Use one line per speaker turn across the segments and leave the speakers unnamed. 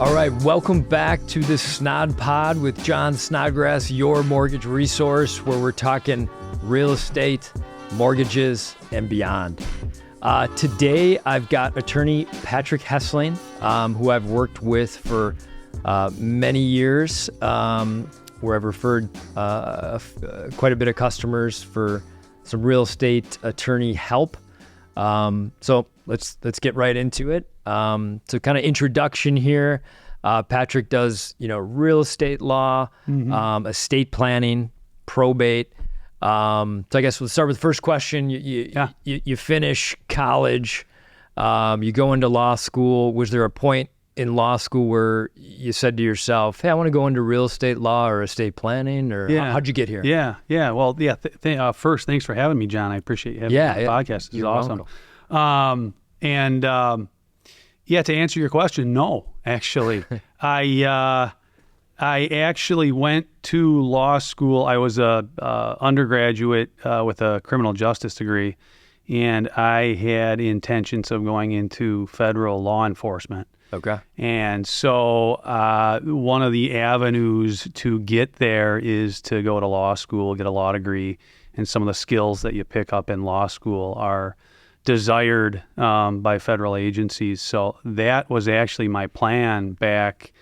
All right, welcome back to the Snod Pod with John Snodgrass, your mortgage resource, where we're talking real estate, mortgages, and beyond. Today, I've got attorney Patrick Hessling, who I've worked with for many years, where I've referred quite a bit of customers for some real estate attorney help. So let's get right into it. So kind of introduction here. Patrick does, real estate law, estate planning, probate. So I guess we'll start with the first question. You finish college, you go into law school. Was there a point in law school where you said to yourself, hey, I want to go into real estate law or estate planning, or how'd you get here?
Well, first, thanks for having me, John. I appreciate you having me on the podcast. This is awesome. To answer your question, no, actually. I actually went to law school. I was a undergraduate with a criminal justice degree, and I had intentions of going into federal law enforcement.
Okay.
And so one of the avenues to get there is to go to law school, get a law degree, and some of the skills that you pick up in law school are desired by federal agencies. So that was actually my plan back,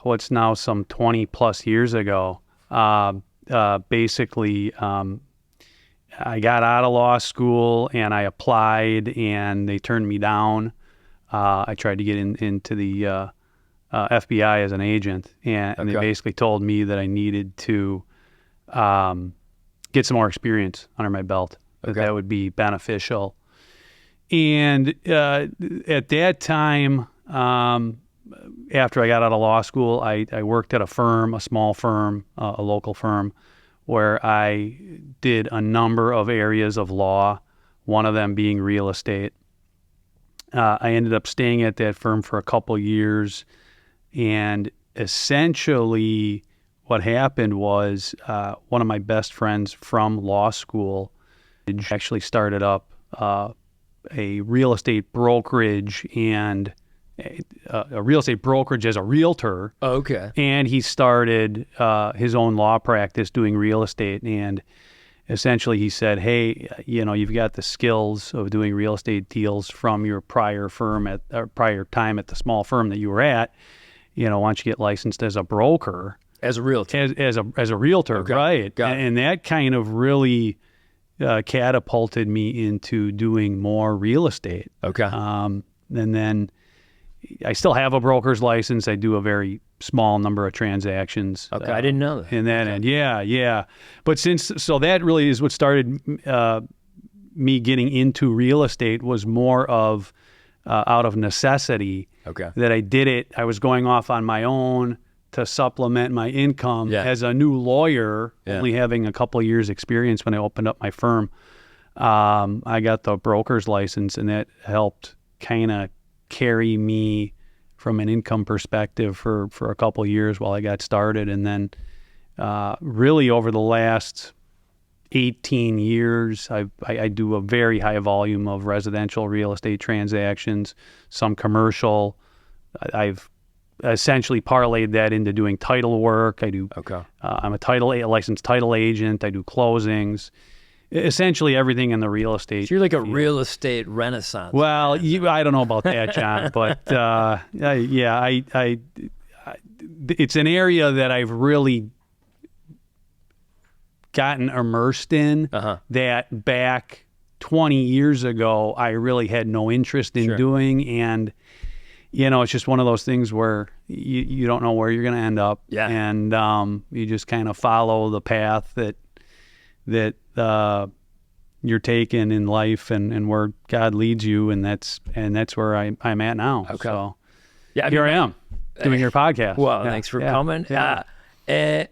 what's now some 20 plus years ago. Basically, I got out of law school and I applied and they turned me down. I tried to get into the FBI as an agent, and they basically told me that I needed to get some more experience under my belt. That would be beneficial. And at that time, after I got out of law school, I worked at a small firm, a local firm, where I did a number of areas of law, one of them being real estate. I ended up staying at that firm for a couple years, and essentially what happened was one of my best friends from law school actually started up a real estate brokerage and a real estate brokerage as a realtor.
Oh, okay.
And he started his own law practice doing real estate. And essentially he said, hey, you've got the skills of doing real estate deals from your prior firm prior time at the small firm that you were at. Why don't you get licensed as a broker?
As a realtor.
As a realtor,
okay.
Right. And that kind of really catapulted me into doing more real estate.
Okay.
And then I still have a broker's license. I do a very small number of transactions.
Okay, I didn't know that.
In that end, yeah. But so that really is what started me getting into real estate, was more of out of necessity.
Okay.
That I did it. I was going off on my own to supplement my income as a new lawyer, only having a couple of years experience when I opened up my firm. I got the broker's license, and that helped kind of carry me from an income perspective for a couple of years while I got started. And then really over the last 18 years, I do a very high volume of residential real estate transactions, some commercial. I've essentially parlayed that into doing title work. I do.
Okay.
I'm a licensed title agent. I do closings. Essentially everything in the real estate.
So you're like a real estate renaissance.
Well, I don't know about that, John, but it's an area that I've really gotten immersed in. That back 20 years ago I really had no interest in doing, and it's just one of those things where you don't know where you're going to end up, and you just kind of follow the path that you're taking in life, and where God leads you, and that's where I'm at now.
Okay.
So here I am doing your podcast.
Well, thanks for coming. And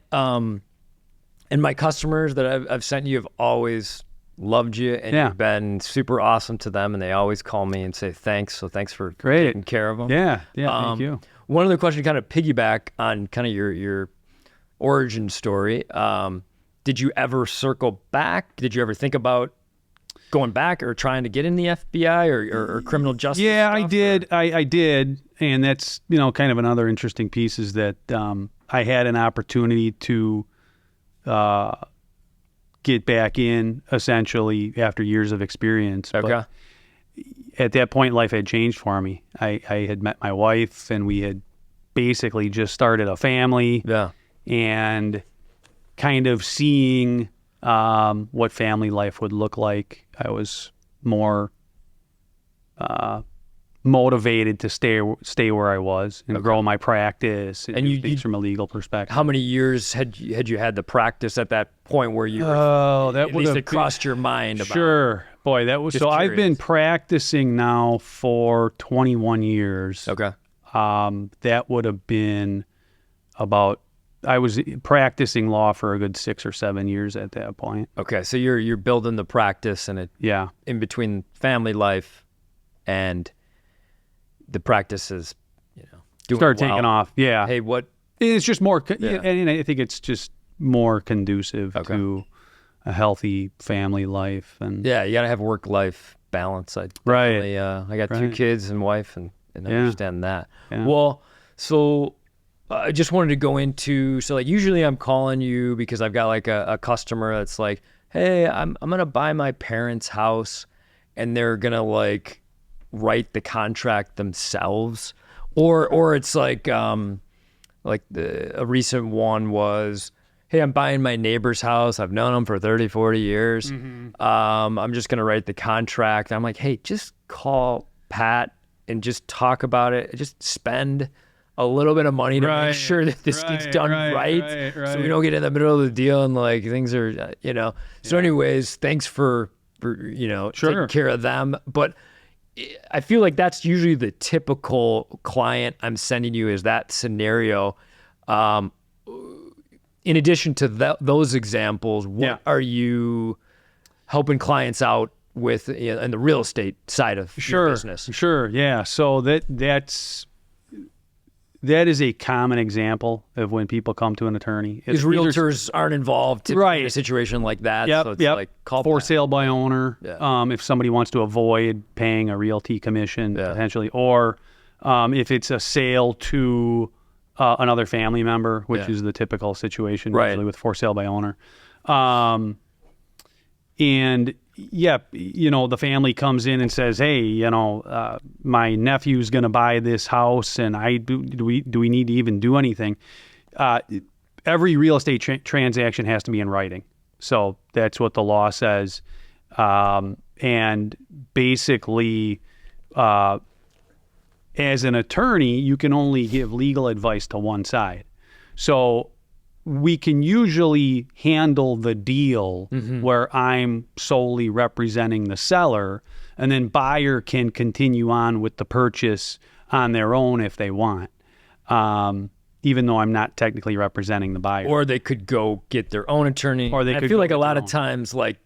my customers that I've sent you have always loved you, and you've been super awesome to them, and they always call me and say thanks. So thanks for taking care of them.
Yeah, thank you.
One other question to kind of piggyback on kind of your origin story. Did you ever circle back? Did you ever think about going back or trying to get in the FBI or criminal justice?
Yeah,
stuff,
I did. I did. And that's, kind of another interesting piece is that I had an opportunity to get back in essentially after years of experience.
Okay.
But at that point, life had changed for me. I had met my wife, and we had basically just started a family.
Yeah.
And kind of seeing what family life would look like, I was more motivated to stay where I was and grow my practice. And do things from a legal perspective.
How many years had you had the practice at that point where you
at
least it crossed your mind about?
Sure. Boy, that was
Just
so
curious.
I've been practicing now for 21 years.
Okay.
That would have been I was practicing law for a good 6 or 7 years at that point.
Okay, so you're building the practice and in between family life and the practices, doing
Start
well.
taking off. Yeah.
Hey, what?
It's just more, and I think it's just more conducive to a healthy family life. And
Yeah, you got to have work-life balance. I got 2 kids and wife and understand that.
Yeah.
Well, so I just wanted to go into, so like usually I'm calling you because I've got like a customer that's like, hey, I'm going to buy my parents' house and they're going to like write the contract themselves. Or it's like a recent one was, hey, I'm buying my neighbor's house. I've known him for 30, 40 years.
Mm-hmm.
I'm just going to write the contract. I'm like, hey, just call Pat and just talk about it. Just spend a little bit of money to make sure that this gets done right. So we don't get in the middle of the deal and like things are, So anyways, thanks for taking care of them. But I feel like that's usually the typical client I'm sending you is that scenario. In addition to those examples, what are you helping clients out with in the real estate side of your business?
Sure, yeah. So that is a common example of when people come to an attorney.
Because realtors aren't involved in a situation like that.
Yep,
So it's like call
for
Pat.
sale by owner. Yeah. If somebody wants to avoid paying a realty commission potentially, or if it's a sale to another family member, which is the typical situation usually with for sale by owner. And the family comes in and says, hey, my nephew's going to buy this house and do we need to even do anything? Every real estate transaction has to be in writing. So that's what the law says. And basically, as an attorney, you can only give legal advice to one side. So we can usually handle the deal where I'm solely representing the seller, and then buyer can continue on with the purchase on their own if they want, even though I'm not technically representing the buyer.
Or they could go get their own attorney.
Or they
I
could
feel
go
like a
get
lot
their
of times, like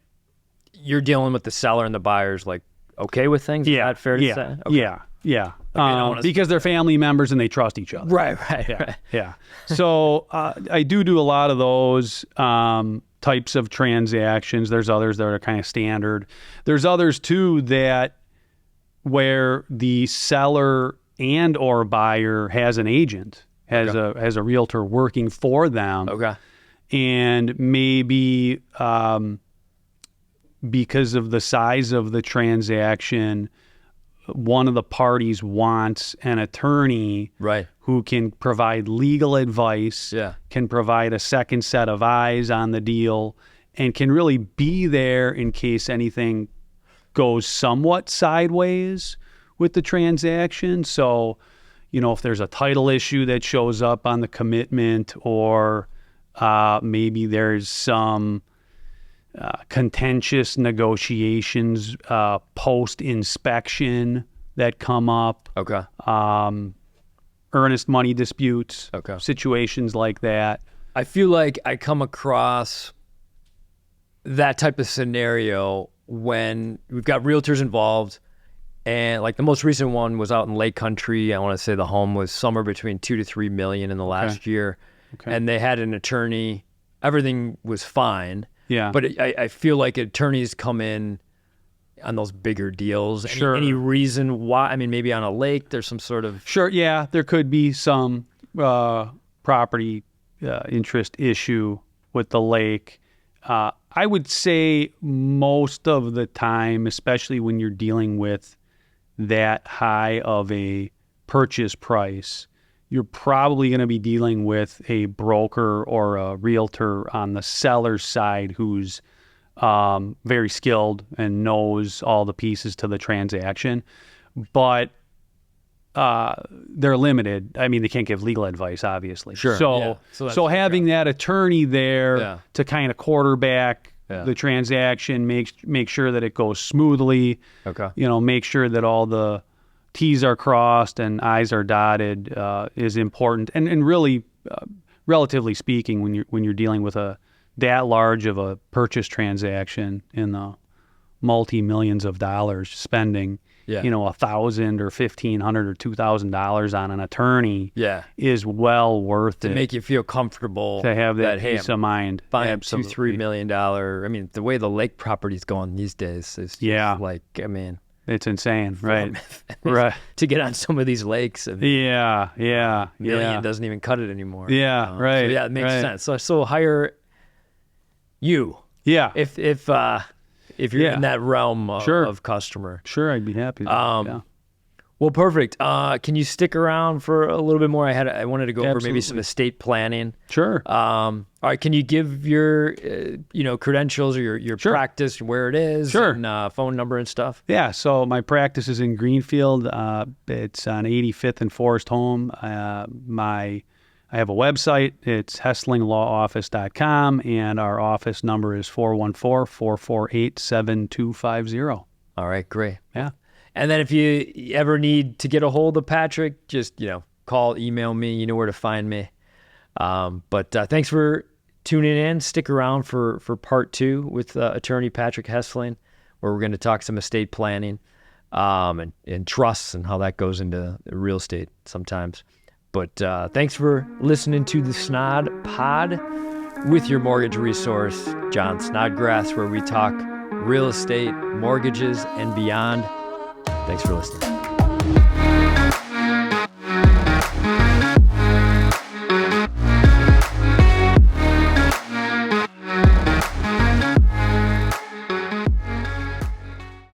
you're dealing with the seller and the buyer's like okay with things. Is that fair to say? Okay.
Yeah. Because they're family members and they trust each other.
Right.
Yeah. So I do a lot of those types of transactions. There's others that are kind of standard. There's others too where the seller and or buyer has an agent, has a realtor working for them.
Okay.
And maybe because of the size of the transaction, one of the parties wants an attorney who can provide legal advice, can provide a second set of eyes on the deal, and can really be there in case anything goes somewhat sideways with the transaction. So, if there's a title issue that shows up on the commitment, or maybe there's some contentious negotiations post-inspection that come up.
Okay.
Earnest money disputes. Okay. Situations like that.
I feel like I come across that type of scenario when we've got realtors involved, and like the most recent one was out in Lake Country. I want to say the home was somewhere between $2 to $3 million in the last year. Okay. And they had an attorney. Everything was fine. Yeah. But I feel like attorneys come in on those bigger deals?
Sure.
Any reason why? I mean, maybe on a lake, there's some sort of...
Sure, yeah, there could be some property interest issue with the lake. I would say most of the time, especially when you're dealing with that high of a purchase price, you're probably going to be dealing with a broker or a realtor on the seller's side who's very skilled and knows all the pieces to the transaction. But they're limited. I mean, they can't give legal advice, obviously.
Sure.
So,
Yeah.
so having that attorney there to kind of quarterback the transaction, make sure that it goes smoothly.
Okay.
Make sure that all the T's are crossed and I's are dotted is important. And really, relatively speaking, when you're dealing with that large of a purchase transaction in the multi-millions of dollars spending, $1,000 or $1,500 or $2,000 on an attorney is well worth it.
To make you feel comfortable.
To have that peace of mind.
Buying $2-3 million. I mean, the way the lake property's going these days is like, I mean...
It's insane, right? Right.
To get on some of these lakes. And million doesn't even cut it anymore.
Yeah, right.
So it makes sense. So hire you.
Yeah.
If you're in that realm of customer.
Sure, I'd be happy to.
Well, perfect. Can you stick around for a little bit more? I wanted to go over maybe some estate planning.
Sure.
All right. Can you give your credentials or your practice, where it is, and phone number and stuff?
Yeah. So my practice is in Greenfield. It's on 85th and Forest Home. I have a website. It's HesslingLawOffice.com, and our office number is 414-448-7250.
All right. Great.
Yeah.
And then if you ever need to get a hold of Patrick, just, call, email me. You know where to find me. But thanks for tuning in. Stick around for part 2 with attorney Patrick Hessling, where we're going to talk some estate planning and trusts and how that goes into real estate sometimes. But thanks for listening to the Snod Pod with your mortgage resource, John Snodgrass, where we talk real estate, mortgages, and beyond. Thanks for listening.